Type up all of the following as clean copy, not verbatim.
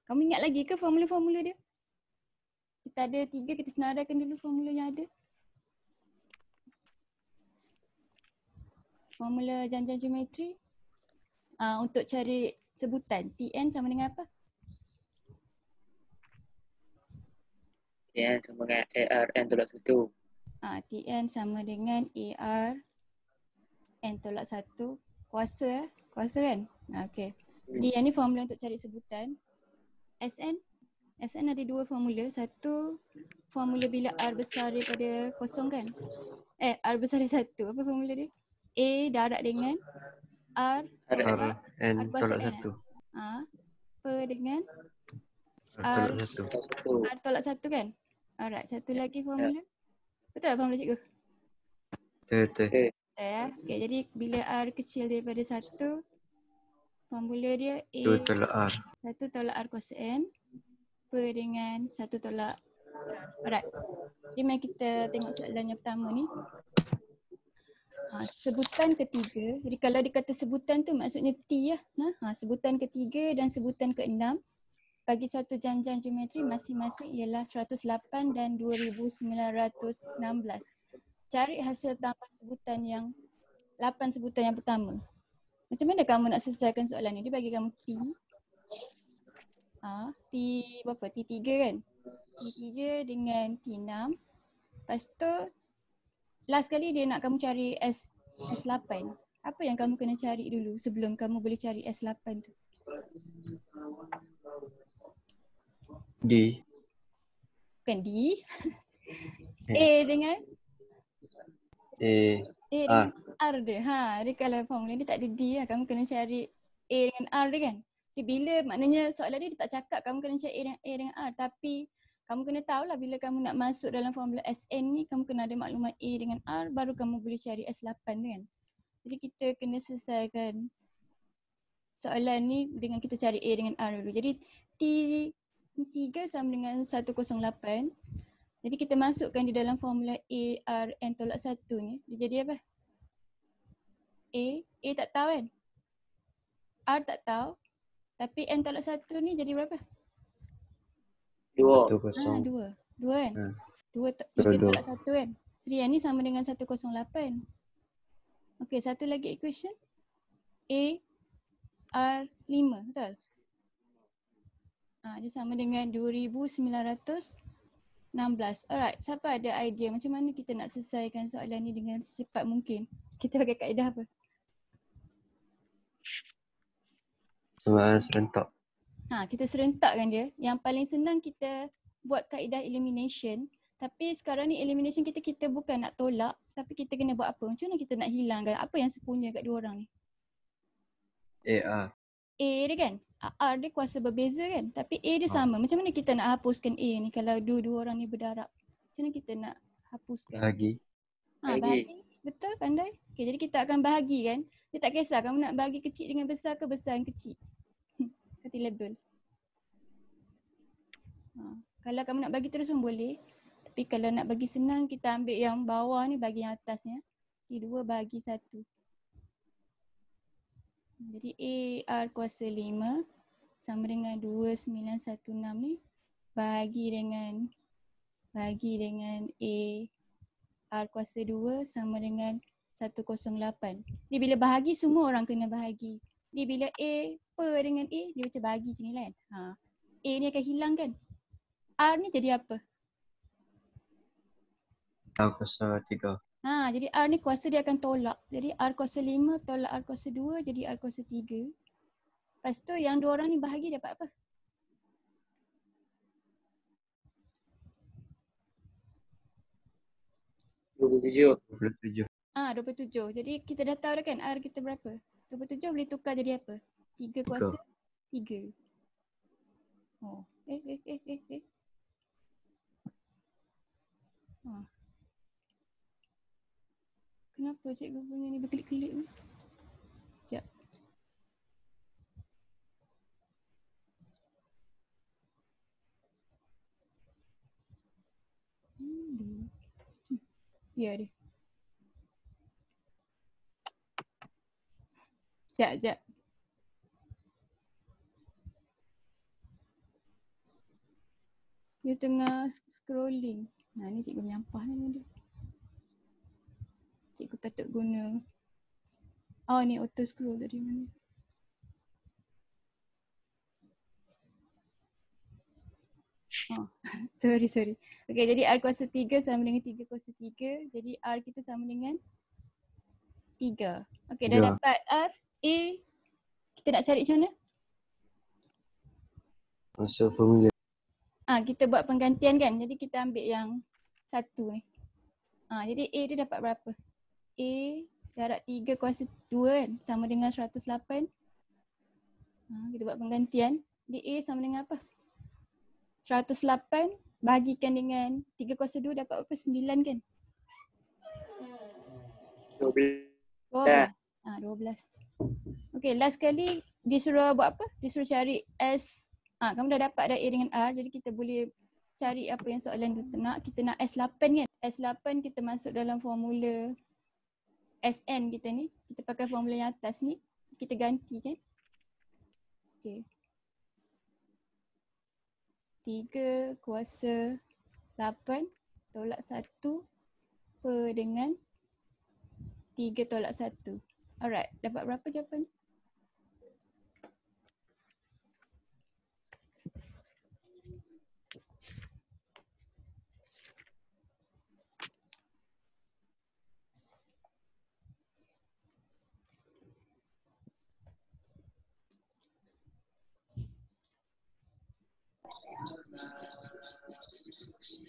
Kamu ingat lagi ke formula-formula dia? Kita ada 3, kita senaraikan dulu formula yang ada. Formula janjang geometri. Untuk cari sebutan, Tn sama dengan apa? Tn sama dengan AR N tolak 1. Tn sama dengan AR N tolak 1 kuasa kan? Okey. Jadi yang ni formula untuk cari sebutan. Sn ada 2 formula. Satu formula bila R besar daripada kosong kan? R besar dari 1. Apa formula dia? A darab dengan R tolak N R kuasa tolak N. 1. Per dengan R R tolak 1. R tolak 1 kan? Alright, satu lagi formula. Betul tak formula cikgu? Betul. Okay, jadi bila R kecil daripada 1, formula dia A 2 tolak R. 1 tolak R kuasa N per dengan 1 tolak R. Alright. Jadi mari kita tengok soalan yang pertama ni. Sebutan ketiga. Jadi kalau dikata sebutan tu maksudnya T lah. Sebutan ketiga dan sebutan keenam bagi suatu janjang geometri masing-masing ialah 108 dan 2916. Cari hasil tambah sebutan yang 8 sebutan yang pertama. Macam mana kamu nak selesaikan soalan ni? Dia bagi kamu T. T berapa? T3 kan? T3 dengan T6. Lepas tu last kali dia nak kamu cari S8. Apa yang kamu kena cari dulu sebelum kamu boleh cari S8 tu? D. Bukan D. A dengan? A dengan R dia. Jadi kalau formula dia tak ada D lah. Kamu kena cari A dengan R dia kan? Jadi bila maknanya soalan dia tak cakap kamu kena cari A dengan R. Tapi kamu kena tahulah bila kamu nak masuk dalam formula Sn ni, kamu kena ada maklumat A dengan R baru kamu boleh cari S8 tu kan? Jadi kita kena selesaikan soalan ni dengan kita cari A dengan R dulu. Jadi T3 sama dengan 108. Jadi kita masukkan di dalam formula A, R, N tolak 1 ni. Dia jadi apa? A tak tahu kan? R tak tahu. Tapi N tolak 1 ni jadi berapa? 2. 2. 2 kan? 3 tolak 1 kan? Jadi yang ni sama dengan 108. Okey, satu lagi equation. A, R, 5, betul? Dia sama dengan 2916. Alright, siapa ada idea macam mana kita nak selesaikan soalan ni dengan secepat mungkin? Kita pakai kaedah apa? Soalan serentak. Kita serentakkan dia. Yang paling senang kita buat kaedah elimination. Tapi sekarang ni elimination kita bukan nak tolak, tapi kita kena buat apa? Macam mana kita nak hilangkan apa yang sepunya kat dua orang ni? A dia kan? R dia kuasa berbeza kan? Tapi A dia sama. Macam mana kita nak hapuskan A ni kalau dua orang ni berdarab? Macam mana kita nak hapuskan? Bahagi. Bahagi. Betul, pandai. Okay, jadi kita akan bahagi kan? Dia tak kisah kamu nak bahagi kecil dengan besar ke besar dengan kecil. Kata label. Kalau kamu nak bagi terus pun boleh. Tapi kalau nak bagi senang, kita ambil yang bawah ni bagi yang atasnya. Jadi 2 bagi 1. Jadi A R kuasa 5 sama dengan 2916 ni bagi dengan A R kuasa 2 sama dengan 108. Jadi bila bahagi semua orang kena bahagi. Jadi bila A per dengan A dia macam bahagi macam ni lah kan. A ni akan hilang kan. R ni jadi apa? R kuasa 3. Jadi R ni kuasa dia akan tolak. Jadi R kuasa 5 tolak R kuasa 2 jadi R kuasa 3. Lepas tu yang dua orang ni bahagi dapat apa? $27. 27. Jadi kita dah tahu dah kan R kita berapa? 27 boleh tukar jadi apa? 3 kuasa 3. Oh. Kenapa cikgu punya ni berkelip-kelip ni? Sekejap. Ya dia. Sekejap. Dia tengah scrolling. Nah ni cikgu menyampah ni dia. Cikgu patut guna. Oh ni auto scroll tadi mana. Oh, sorry. Okay, jadi R kuasa 3 sama dengan 3 kuasa 3. Jadi R kita sama dengan 3. Okay, dah 3. dapat R. A, kita nak cari macam mana? Masuk formula. Kita buat penggantian kan. Jadi kita ambil yang satu ni. Jadi A dia dapat berapa? A darab 3 kuasa 2 kan. Sama dengan 108. Kita buat penggantian. Jadi A sama dengan apa? 108 bahagikan dengan 3 kuasa 2 dapat berapa? 9 kan? 12. 12. Okay, last kali disuruh buat apa? Disuruh cari S. Kamu dah dapat dah A dengan R. Jadi kita boleh cari apa yang soalan kita nak. Kita nak S8 kan? S8 kita masuk dalam formula SN kita ni. Kita pakai formula yang atas ni. Kita ganti kan? Okay. 3 kuasa 8 tolak 1 per dengan 3 tolak 1. Alright, dapat berapa jawapan?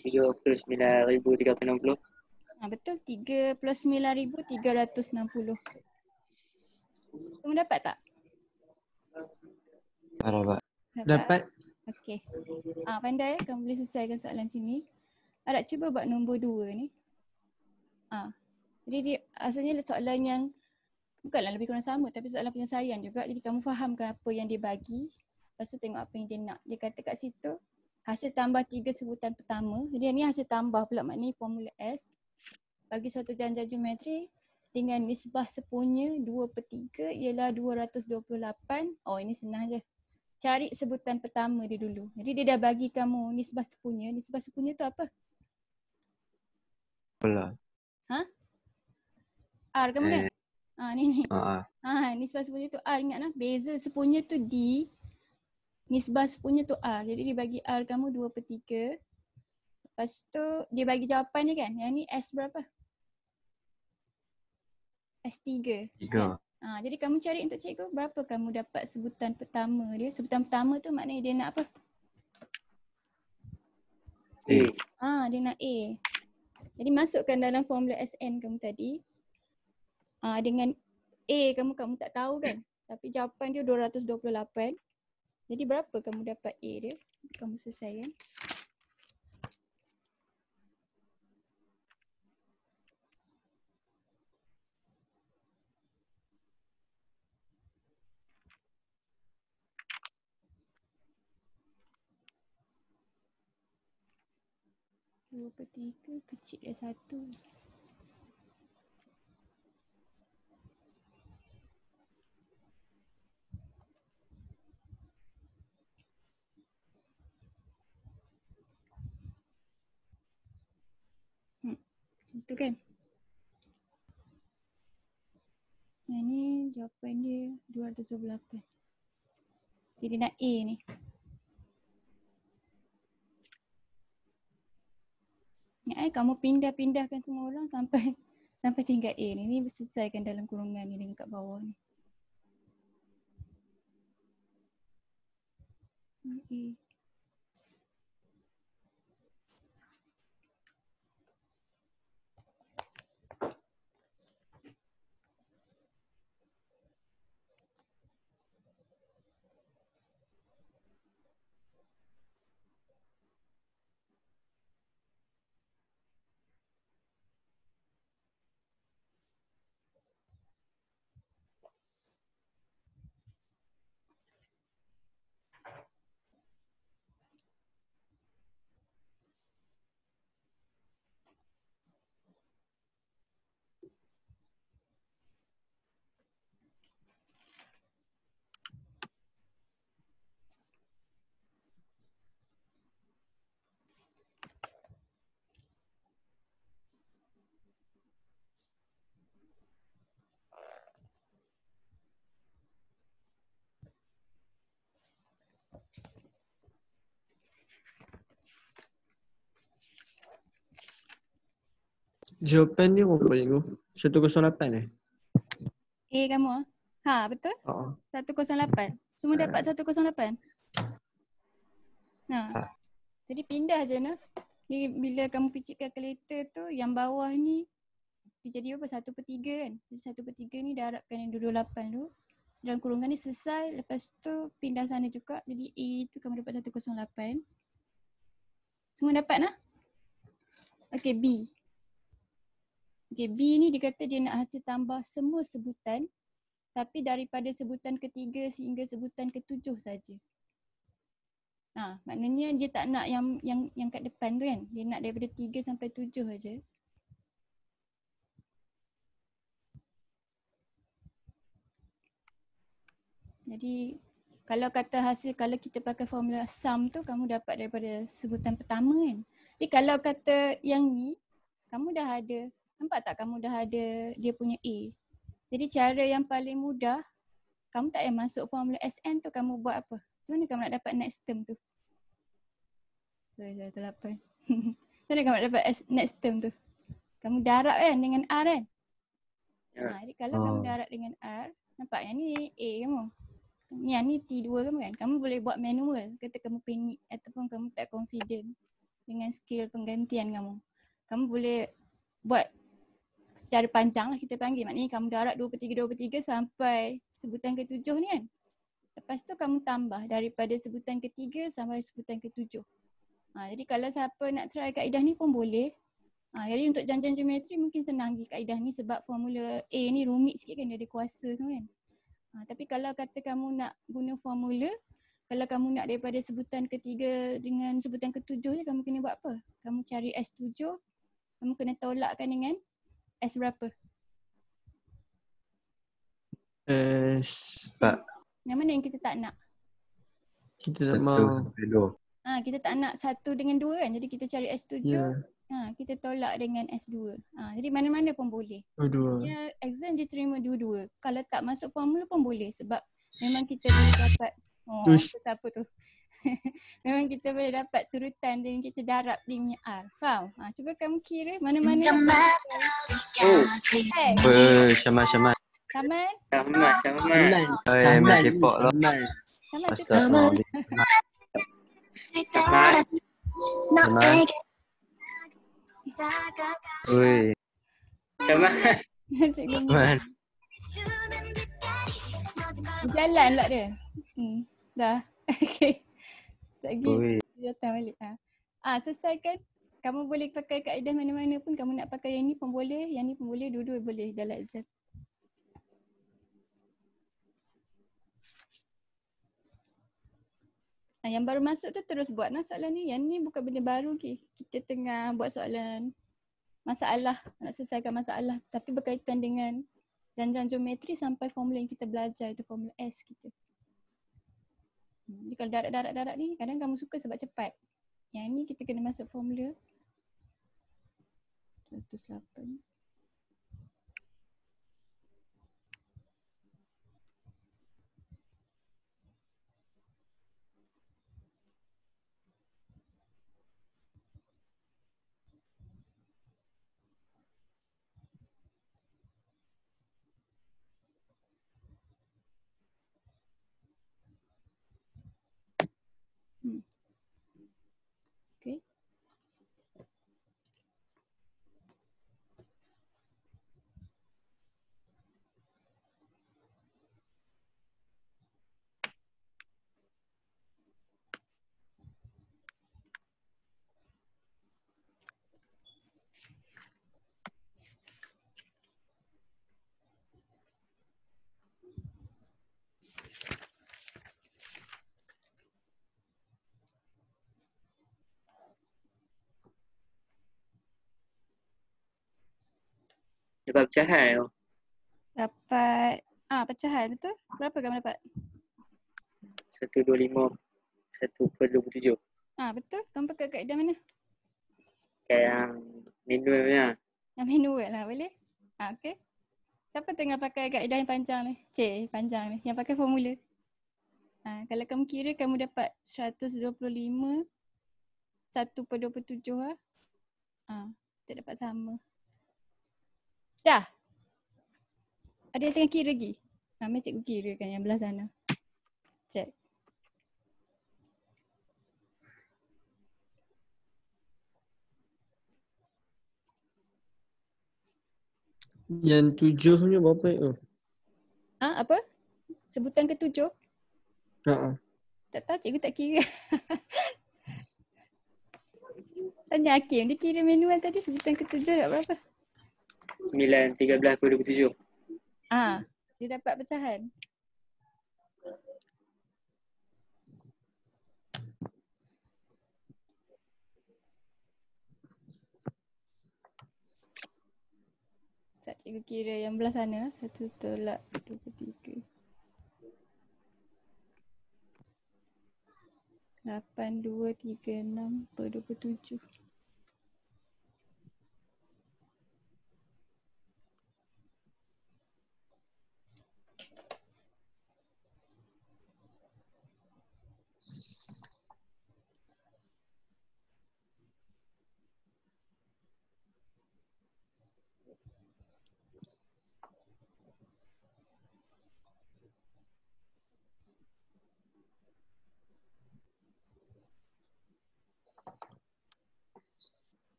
Video plus 9,360. Betul, 3 plus 9,360. Kamu dapat tak? Dapat. Dapat. Okey. Pandai kamu boleh selesaikan soalan macam ni. Arak cuba buat nombor 2 ni. Jadi dia asalnya soalan yang bukanlah lebih kurang sama tapi soalan penyelesaian juga. Jadi kamu fahamkan apa yang dia bagi. Lepas tu tengok apa yang dia nak. Dia kata kat situ hasil tambah 3 sebutan pertama. Jadi yang ni hasil tambah pula, maknanya formula S. Bagi suatu janja geometri dengan nisbah sepunya 2/3 ialah 228. Oh ini senang je. Cari sebutan pertama dia dulu. Jadi dia dah bagi kamu nisbah sepunya. Nisbah sepunya tu apa? Bola. R kamu kan? Ni. Nisbah sepunya tu R, ingatlah. Beza sepunya tu D. Nisbah sepunya tu R. Jadi dia bagi R kamu 2/3. Lepas tu dia bagi jawapan ni kan. Yang ni S berapa? S3. 3. Jadi kamu cari untuk cikgu berapa kamu dapat sebutan pertama dia. Sebutan pertama tu maknanya dia nak apa? A. Dia nak A. Jadi masukkan dalam formula SN kamu tadi. Dengan A kamu tak tahu kan. Tapi jawapan dia 228. Jadi berapa kamu dapat A dia? Kamu selesai kan? Dua per 3 kecil dia 1. Itu kan? Yang ni jawapan dia 228. Jadi nak A ni. Kamu pindah-pindahkan semua orang sampai tingkat A ni. Ni selesaikan dalam kurungan ni dengan kat bawah ni. A. Jawapan ni berapa cikgu? 108 A kamu ah. Ha, betul? Oh. 108. Semua dapat 108? Nah. Jadi pindah je nah. Ni bila kamu picit kalkulator tu yang bawah ni dia jadi apa? 1/3 kan? Jadi 1/3 ni darabkan yang 228 tu. Dalam kurungan ni selesai. Lepas tu pindah sana juga. Jadi A tu kamu dapat 108. Semua dapat nah? Okay, B. Okay, B ni dia kata dia nak hasil tambah semua sebutan tapi daripada sebutan ketiga sehingga sebutan ketujuh saja. Maknanya dia tak nak yang kat depan tu kan. Dia nak daripada 3 sampai 7 saja. Jadi kalau kata hasil, kalau kita pakai formula sum tu kamu dapat daripada sebutan pertama kan. Tapi kalau kata yang ni kamu dah ada, nampak tak kamu dah ada dia punya A. Jadi cara yang paling mudah, kamu tak payah masuk formula SN tu, kamu buat apa? Macam mana kamu nak dapat next term tu? Saya terlapan. Macam mana kamu nak dapat next term tu? Kamu darab kan dengan R kan? Jadi kalau kamu darab dengan R, nampak yang ni A kamu. Yang ni T2 kamu kan? Kamu boleh buat manual. Kata kamu panik ataupun kamu tak confident dengan skill penggantian kamu. Kamu boleh buat secara panjang lah kita panggil. Maknanya kamu darab 2/3 sampai sebutan ke-7 ni kan. Lepas tu kamu tambah daripada sebutan ke-3 sampai sebutan ke-7. Jadi kalau siapa nak try kaedah ni pun boleh. Jadi untuk janjian geometri mungkin senang di kaedah ni sebab formula A ni rumit sikit kan, dia ada kuasa semua kan. Tapi kalau kata kamu nak guna formula, kalau kamu nak daripada sebutan ke-3 dengan sebutan ke-7 je, kamu kena buat apa? Kamu cari S7, kamu kena tolakkan dengan S berapa? S4. Yang mana yang kita tak nak? Kita tak mau. Kita tak nak 1 dengan 2 kan, jadi kita cari S7. Kita tolak dengan S2. Jadi mana-mana pun boleh. Dia exam dia terima dua-dua. Kalau tak masuk formula pun boleh sebab memang kita boleh dapat apa tu. Memang kita boleh dapat turutan dan kita darab dia punya R. Faham? Cuba kamu kira mana-mana. Syaman. Syaman? Syaman. Main K-pop lah. Syaman tu Syaman. Oi. Syaman. Syaman. Jalan lah dia. Dah. Okay. Tak lagi. Oi. Dia datang balik. Selesaikan. Kamu boleh pakai kaedah mana-mana pun. Kamu nak pakai yang ni pun boleh. Yang ni pun boleh. Dua-dua boleh dalam exam. Yang baru masuk tu terus buat soalan ni. Yang ni bukan benda baru ke. Kita tengah buat soalan masalah. Nak selesaikan masalah. Tapi berkaitan dengan janjian geometri sampai formula yang kita belajar. Itu formula S kita. Jadi kalau darat ni kadang kamu suka sebab cepat. Yang ni kita kena masuk formula 108. Okay. Dapat pecahan tu. Dapat pecahan betul? Berapa kamu dapat? 125. 1/27. Betul. Kamu pakai kaedah mana? Kayak yang manual punya. Yang manual lah boleh? Okay. Siapa tengah pakai kaedah yang panjang ni? Panjang ni. Yang pakai formula. Kalau kamu kira kamu dapat 125 1/27 lah. Kita dapat sama. Dah. Ada yang tengah kira lagi? Mari cikgu kira kan yang belah sana. Check. Yang 7 punya berapa tu? Apa? Sebutan ke-7? Haa. Tak tahu, cikgu tak kira. Tanya Hakim, dia kira manual tadi sebutan ke-7 dapat berapa? 9, 13/27. Dia dapat pecahan. Tak cikgu kira yang belah sana. 1/23. 8,236/27.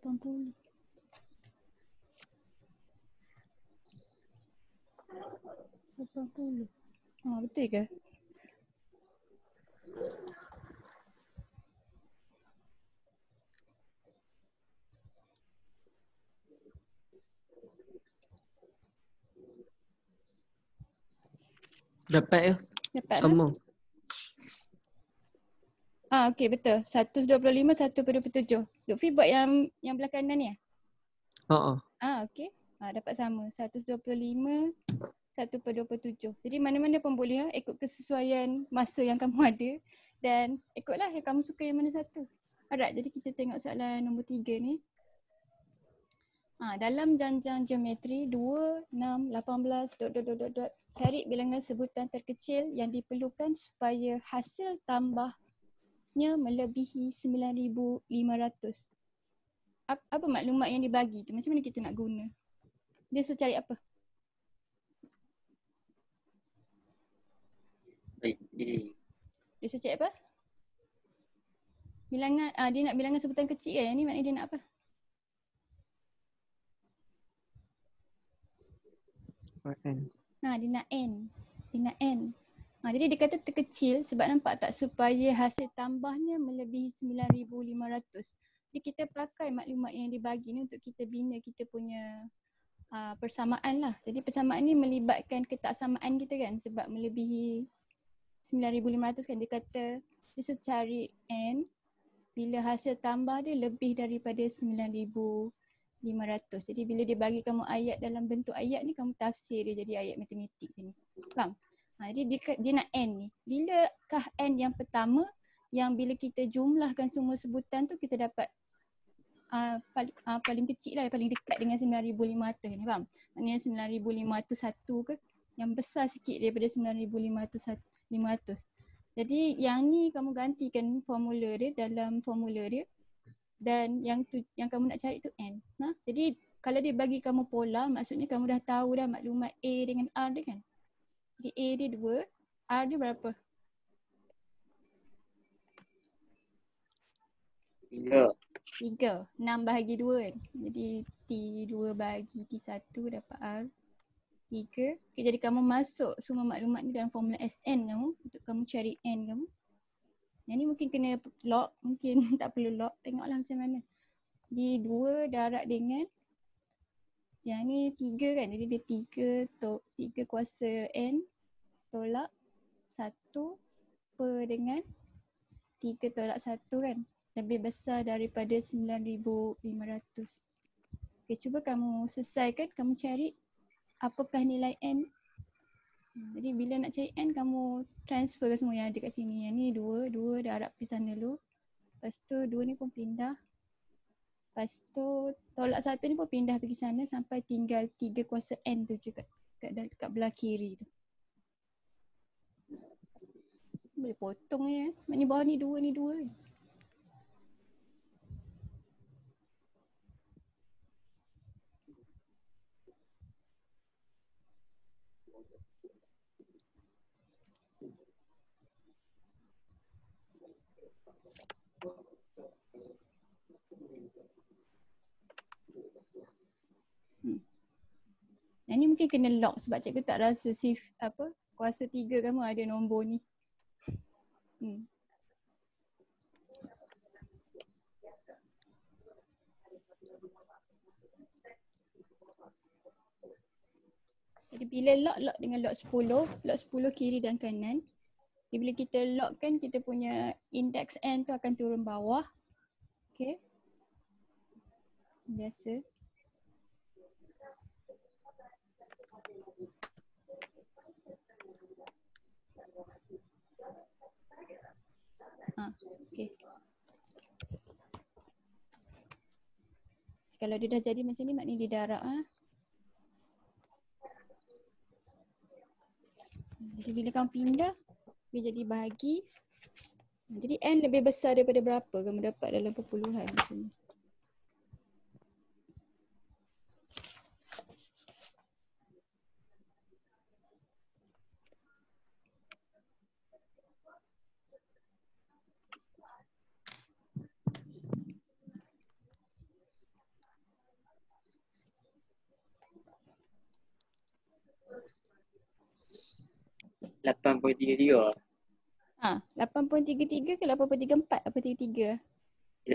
$80. $80. Betul ke? Dapat ya? Dapat lah. Sama. Okey betul. 125, 1/27. Lutfi buat yang belah kanan ni. Haa. Okey. Dapat sama. 125, 1/27. Jadi mana-mana pun boleh ikut kesesuaian masa yang kamu ada dan ikutlah yang kamu suka yang mana satu. Alright, jadi kita tengok soalan nombor 3 ni. Dalam janjang geometri 2, 6, 18, ... cari bilangan sebutan terkecil yang diperlukan supaya hasil tambahnya melebihi 9,500. Apa maklumat yang dibagi tu? Macam mana kita nak guna? Dia suruh cari apa? Baik, ini. Dia suruh cari apa? Bilangan, dia nak bilangan sebutan kecil kan? Yang ni maknanya dia nak apa? N. Dia nak N. Dia nak N. Jadi dia kata terkecil sebab nampak tak supaya hasil tambahnya melebihi 9,500. Jadi kita pakai maklumat yang dibagi ni untuk kita bina kita punya persamaan lah. Jadi persamaan ni melibatkan ketaksamaan kita kan sebab melebihi 9,500 kan. Dia kata dia suruh cari N bila hasil tambah dia lebih daripada 9,500. Jadi bila dia bagi kamu ayat dalam bentuk ayat ni, kamu tafsir dia jadi ayat matematik macam ni. Faham? Jadi dia nak N ni. Bilakah N yang pertama yang bila kita jumlahkan semua sebutan tu kita dapat paling kecil lah, paling dekat dengan 9,500 ni, faham? Maknanya 9,501 ke yang besar sikit daripada 9,500. Jadi yang ni kamu gantikan formula dia dalam formula dia dan yang kamu nak cari tu N. Jadi kalau dia bagi kamu pola, maksudnya kamu dah tahu dah maklumat A dengan R dia kan. Jadi A dia 2, R dia berapa? 3. 6/2 kan. Jadi T2 bagi T1 dapat R 3. Jadi kamu masuk semua maklumat ni dalam formula SN kamu untuk kamu cari N kamu. Yang ni mungkin kena log, mungkin tak perlu log. Tengoklah macam mana. Jadi 2 darab dengan yang ni 3 kan. Jadi dia 3 kuasa N tolak 1 per dengan 3 tolak 1 kan. Lebih besar daripada 9,500. Okay, cuba kamu selesaikan, kamu cari apakah nilai N. Jadi bila nak cari N, kamu transfer semua yang ada kat sini. Yang ni 2 darab pergi sana dulu. Lepas tu 2 ni pun pindah. Lepas tu tolak 1 ni pun pindah pergi sana sampai tinggal 3 kuasa N tu je kat belah kiri tu. Boleh potong je. Maknanya bawah ni 2 ni 2 je. Yang ni mungkin kena lock sebab cikgu tak rasa kuasa 3 kamu ada nombor ni. Jadi bila lock dengan lock 10 kiri dan kanan. Jadi bila kita lock kan kita punya index N tu akan turun bawah. Okay. Biasa. Okay. Kalau dia dah jadi macam ni maknanya dia darab. Jadi bila kamu pindah, dia jadi bahagi. Jadi N lebih besar daripada berapa kamu dapat dalam perpuluhan di sini. Lapan poin 33. 8.33 ke 8.34? 8.33.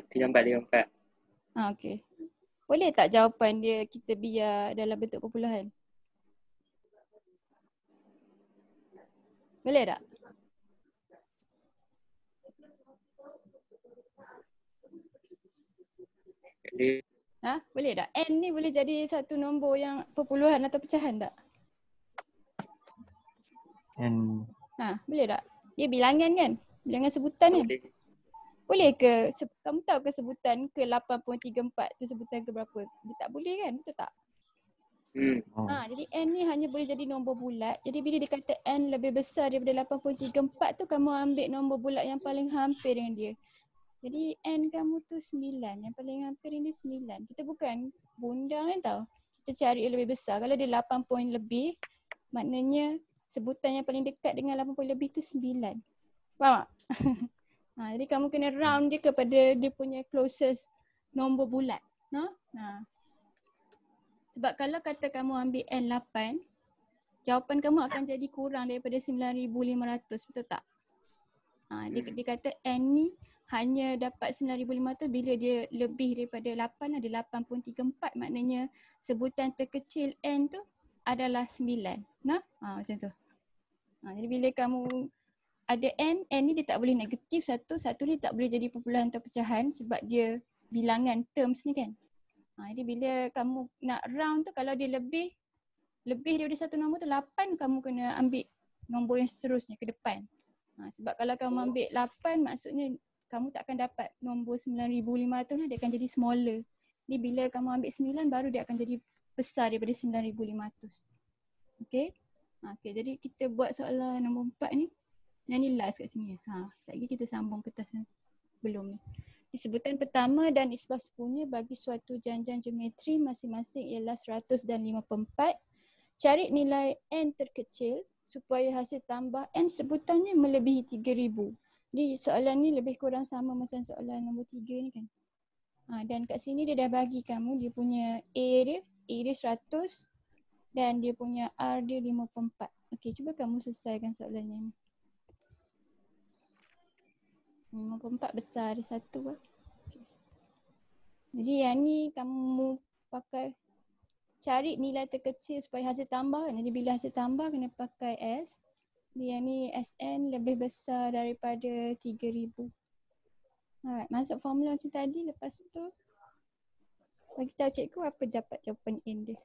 34. Okey. Boleh tak jawapan dia kita biar dalam bentuk perpuluhan? Boleh tak? Jadi Boleh tak? N ni boleh jadi satu nombor yang perpuluhan atau pecahan tak? And Boleh tak? Dia bilangan kan? Bilangan sebutan kan? boleh. Boleh ke? Kamu tahu ke sebutan ke 8.34 tu sebutan ke berapa? Dia tak boleh kan? Betul tak? Jadi N ni hanya boleh jadi nombor bulat. Jadi bila dia kata N lebih besar daripada 8.34 tu kamu ambil nombor bulat yang paling hampir dengan dia. Jadi N kamu tu 9. Yang paling hampir dengan dia 9. Kita bukan bundang kan tau. Kita cari yang lebih besar. Kalau dia 8 poin lebih, maknanya sebutan yang paling dekat dengan 8 poin lebih tu 9. Faham tak? Jadi kamu kena round dia kepada dia punya closest nombor bulat. Sebab kalau kata kamu ambil N8, jawapan kamu akan jadi kurang daripada 9,500, betul tak? Dia kata N ni hanya dapat 9,500 bila dia lebih daripada 8, ada 8.34, maknanya sebutan terkecil N tu adalah 9. Macam tu. Jadi bila kamu ada N ni dia tak boleh negatif satu ni tak boleh jadi perpuluhan atau pecahan sebab dia bilangan terms ni kan. Jadi bila kamu nak round tu kalau dia lebih daripada satu nombor tu 8, kamu kena ambil nombor yang seterusnya ke depan. Sebab kalau kamu ambil 8 maksudnya kamu tak akan dapat nombor 9,500 ni, dia akan jadi smaller. Jadi bila kamu ambil 9 baru dia akan jadi besar daripada 9,500. Okay? Okay, jadi kita buat soalan nombor 4 ni. Yang ni last kat sini. Sekejap lagi kita sambung kertas belum ni. Sebutan pertama dan isbah sepunya bagi suatu janjian geometri masing-masing ialah 100 dan 5/4. Cari nilai N terkecil supaya hasil tambah N sebutannya melebihi 3,000. Jadi soalan ni lebih kurang sama macam soalan nombor 3 ni kan. Dan kat sini dia dah bagi kamu dia punya A dia 100 dan dia punya R dia 5/4. Okey, cuba kamu selesaikan soalannya ni. 5/4 besar ada 1 lah. Okay. Jadi yang ni kamu pakai cari nilai terkecil supaya hasil tambah kan. Jadi bila hasil tambah kena pakai S. Jadi yang ni SN lebih besar daripada 3,000. Alright, masuk formula macam tadi. Lepas tu bagi tahu cikgu apa dapat jawapan N dia.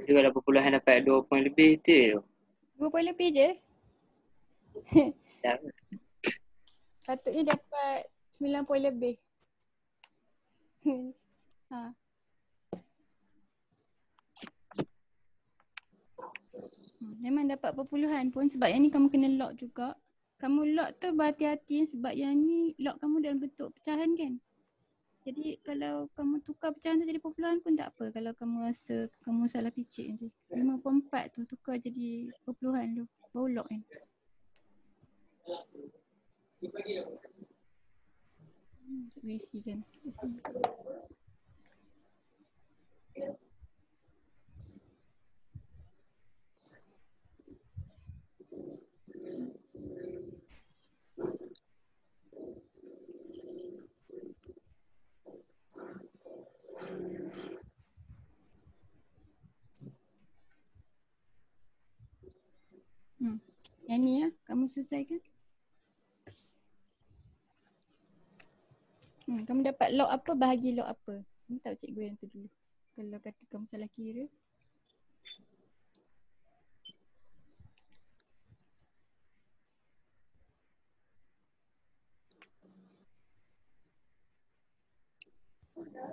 Dia kalau perpuluhan dapat 2 poin lebih tu. 2 poin lebih je. Dah. Patutnya dapat 9 poin lebih. Ha. Memang dapat perpuluhan pun sebab yang ni kamu kena lock juga. Kamu lock tu berhati-hati sebab yang ni lock kamu dalam bentuk pecahan kan. Jadi kalau kamu tukar pecahan tu jadi perpuluhan pun tak apa kalau kamu rasa kamu salah picit nanti. 5/4 tu tukar jadi perpuluhan tu. Baru lock kan. Isi kan. Yang ni ya, kamu selesaikan. Kamu dapat log apa, bahagi log apa. Kamu tahu cikgu yang tu dulu. Kalau kata kamu salah kira.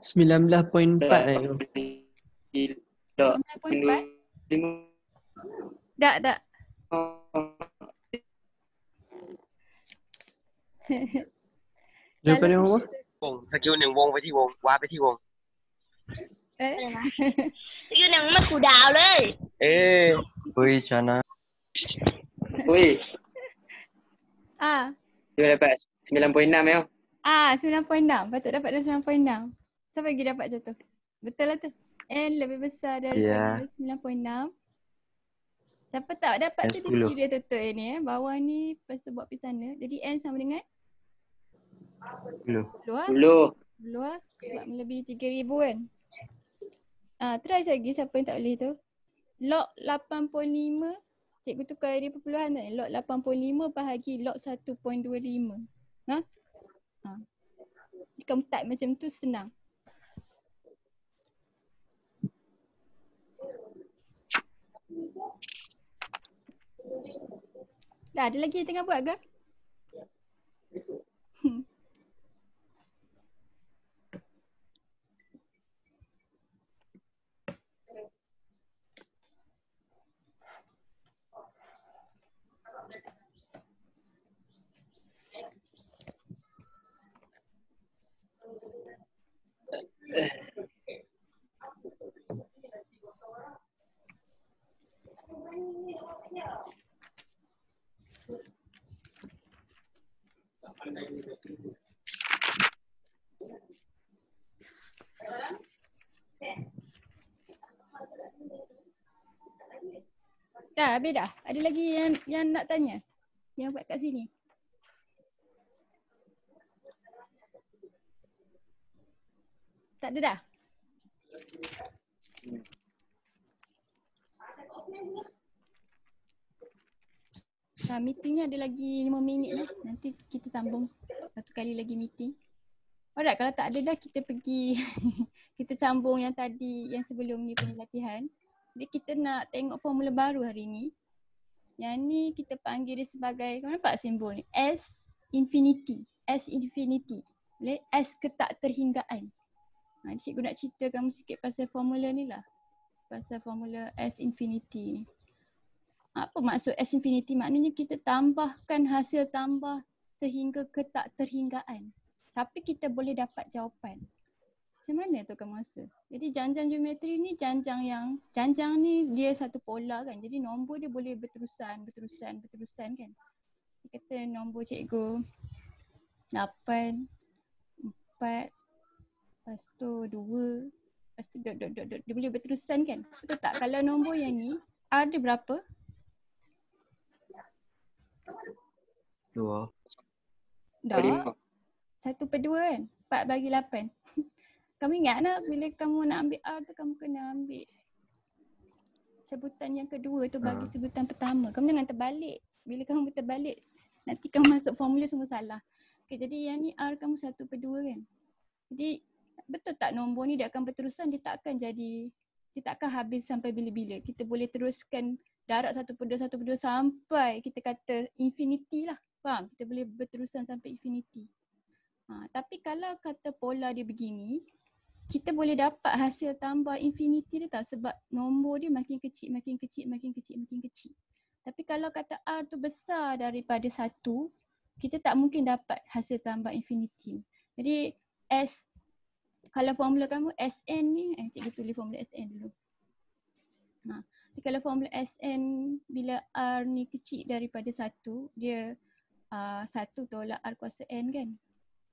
$19.4 tu. Tak. 9.4? Tak. Jawapan yang apa? วงสกิลหนึ่งวงไปที่วงวาร์ปไปที่วง อยู่หนังมาขู่ดาวเลย เอ้เฮ้ยชนะ Oi, Ah, dia dapat 9.6 ya. 9.6. Patut dapat dah 9.6. Siapa lagi dapat macam tu? Betul lah tu. N lebih besar daripada 9.6. Siapa tak dapat tu dia 10. kira tutup ni bawah ni lepas tu buat pergi sana. Jadi N sama dengan 10. Luar 10. Luar sebab melebihi 3,000 kan. Try lagi siapa yang tak boleh tu. Log 85. Cikgu tukar dari perpuluhan tu. Log 85 bahagi log 1.25. Kamu type macam tu senang. Dah ada lagi yang tengah buat ke? Dah, habis dah. Ada lagi yang nak tanya? Yang buat kat sini. Tak ada dah? Meetingnya ada lagi 5 minit lah. Nanti kita sambung satu kali lagi meeting. Alright, kalau tak ada dah kita pergi kita sambung yang tadi, yang sebelum ni punya latihan. Jadi kita nak tengok formula baru hari ni. Yang ni kita panggil dia sebagai, kau nampak simbol ni? S infinity. S infinity. Boleh? S ketak terhinggaan. Cikgu nak cerita kamu sikit pasal formula ni lah. Pasal formula S infinity ni. Apa maksud S infinity? Maknanya kita tambahkan hasil tambah sehingga ketak terhinggaan. Tapi kita boleh dapat jawapan. Macam mana tu kamu rasa? Jadi janjang geometri ni janjang ni dia satu pola kan. Jadi nombor dia boleh berterusan kan. Dia kata nombor cikgu 8, 4, lepas tu 2, lepas tu dot. Dia boleh berterusan kan. Betul tak? Kalau nombor yang ni, R dia berapa? 2. Dah. 1/2 kan? 4 bagi 8. Kamu ingat nak bila kamu nak ambil R tu kamu kena ambil sebutan yang kedua tu bagi sebutan pertama. Kamu jangan terbalik. Bila kamu terbalik nanti kamu masuk formula semua salah. Okay, jadi yang ni R kamu 1/2 kan. Jadi betul tak nombor ni dia akan berterusan, dia tak akan habis sampai bila-bila. Kita boleh teruskan darab 1/2 sampai kita kata infinity lah. Faham? Kita boleh berterusan sampai infinity. Tapi kalau kata pola dia begini, kita boleh dapat hasil tambah infinity dia tak, sebab nombor dia makin kecil. Tapi kalau kata R tu besar daripada 1, kita tak mungkin dapat hasil tambah infinity. Jadi kalau formula kamu Sn ni, cikgu tulis formula Sn dulu. Jadi kalau formula Sn bila R ni kecil daripada 1, dia 1 tolak R kuasa N kan,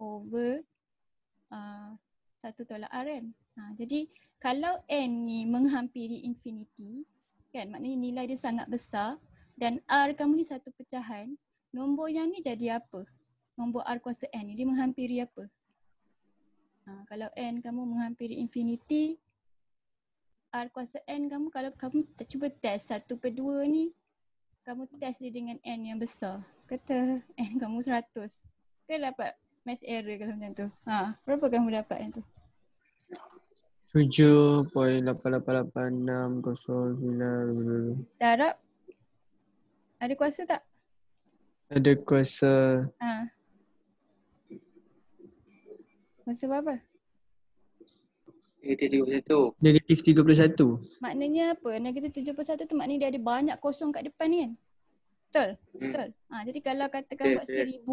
over 1 tolak R kan. Jadi kalau N ni menghampiri infinity kan, maknanya nilai dia sangat besar dan R kamu ni satu pecahan, nombor yang ni jadi apa? Nombor R kuasa N ni dia menghampiri apa? Kalau N kamu menghampiri infinity, R kuasa N kamu, kalau kamu cuba test 1/2 ni, kamu test dia dengan N yang besar. Kata N kamu 100. Kau dapat math error kalau macam tu. Berapa kamu dapat yang tu? 7.88860. Darab? Ada kuasa tak? Ada kuasa Kuasa berapa? Negatif 31. negatif 31. Maknanya apa? Negatif 71 tu maknanya dia ada banyak kosong kat depan ni kan? Betul? Betul. Jadi kalau katakan buat 1000,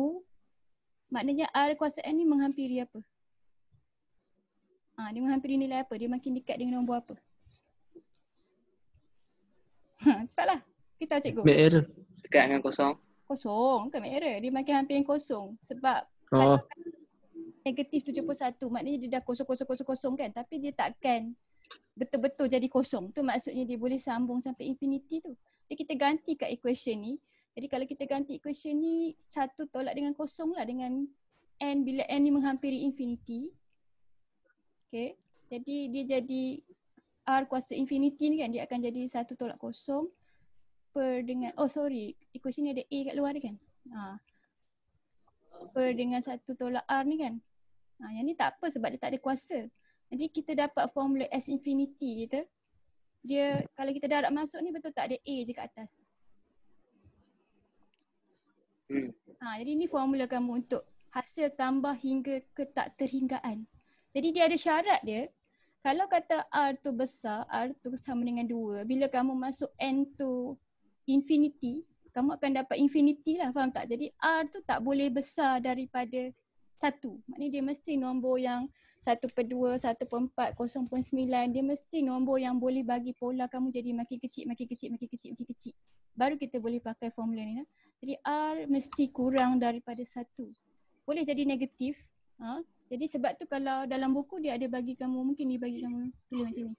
maknanya R kuasa N ni menghampiri apa? Dia menghampiri nilai apa? Dia makin dekat dengan nombor apa? Cepatlah. Kita cikgu. Math error. Dekat dengan kosong. Kosong, bukan math error. Dia makin hampir yang kosong. Sebab kalau negatif 71, maknanya dia dah kosong kan. Tapi dia takkan betul-betul jadi kosong. Tu maksudnya dia boleh sambung sampai infinity tu. Jadi kita ganti kat equation ni. Jadi kalau kita ganti equation ni, 1 tolak dengan kosong lah, dengan N bila N ni menghampiri infinity. Okay. Jadi dia jadi R kuasa infinity ni kan, dia akan jadi 1 tolak kosong per dengan, equation ni ada A kat luar ni kan. Per dengan 1 tolak R ni kan. Yang ni tak apa sebab dia tak ada kuasa. Jadi kita dapat formula S infinity kita. Dia kalau kita darab masuk ni betul tak ada A je kat atas. Jadi ni formula kamu untuk hasil tambah hingga ketak terhinggaan. Jadi dia ada syarat dia. Kalau kata R tu besar, R tu sama dengan 2. Bila kamu masuk N tu infinity, kamu akan dapat infinity lah, faham tak? Jadi R tu tak boleh besar daripada 1. Maknanya dia mesti nombor yang 1/2, 1/4, 0.9. Dia mesti nombor yang boleh bagi pola kamu jadi makin kecil. Baru kita boleh pakai formula ni. Jadi R mesti kurang daripada 1. Boleh jadi negatif. Jadi sebab tu kalau dalam buku dia ada bagi kamu, mungkin dia bagi kamu tulis macam ni.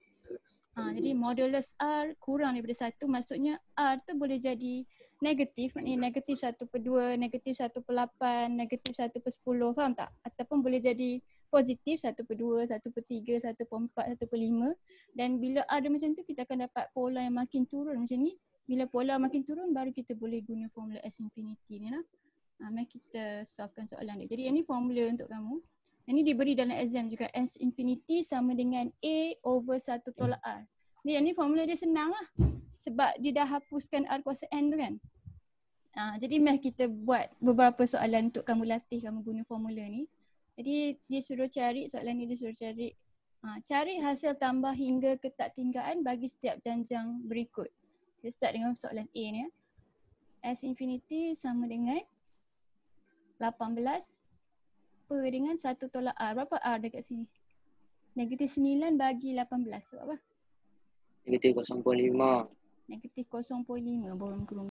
Jadi modulus R kurang daripada 1, maksudnya R tu boleh jadi negatif, maknanya negatif 1/2, negatif 1/8, negatif 1/10, faham tak? Ataupun boleh jadi positif 1/2, 1/3, 1/4, 1/5. Dan bila R dia macam tu, kita akan dapat pola yang makin turun macam ni. Bila pola makin turun, baru kita boleh guna formula S infinity ni lah. Mari kita solvekan soalan dia. Jadi yang ni formula untuk kamu. Yang ni diberi dalam exam juga. S infinity sama dengan A over 1 tolak R. Yang ni formula dia senang lah. Sebab dia dah hapuskan R kuasa N tu kan. Jadi mari kita buat beberapa soalan untuk kamu latih kamu guna formula ni. Jadi dia suruh cari, soalan ni dia suruh cari. Cari hasil tambah hingga ketaktinggaan bagi setiap janjang berikut. Kita start dengan soalan A ni. S infinity sama dengan 18 per dengan 1 tolak R. Berapa R dekat sini? Negatif 9 bagi 18. Sebab apa? Negatif 0.5. Negatif 0.5. Borong kurung.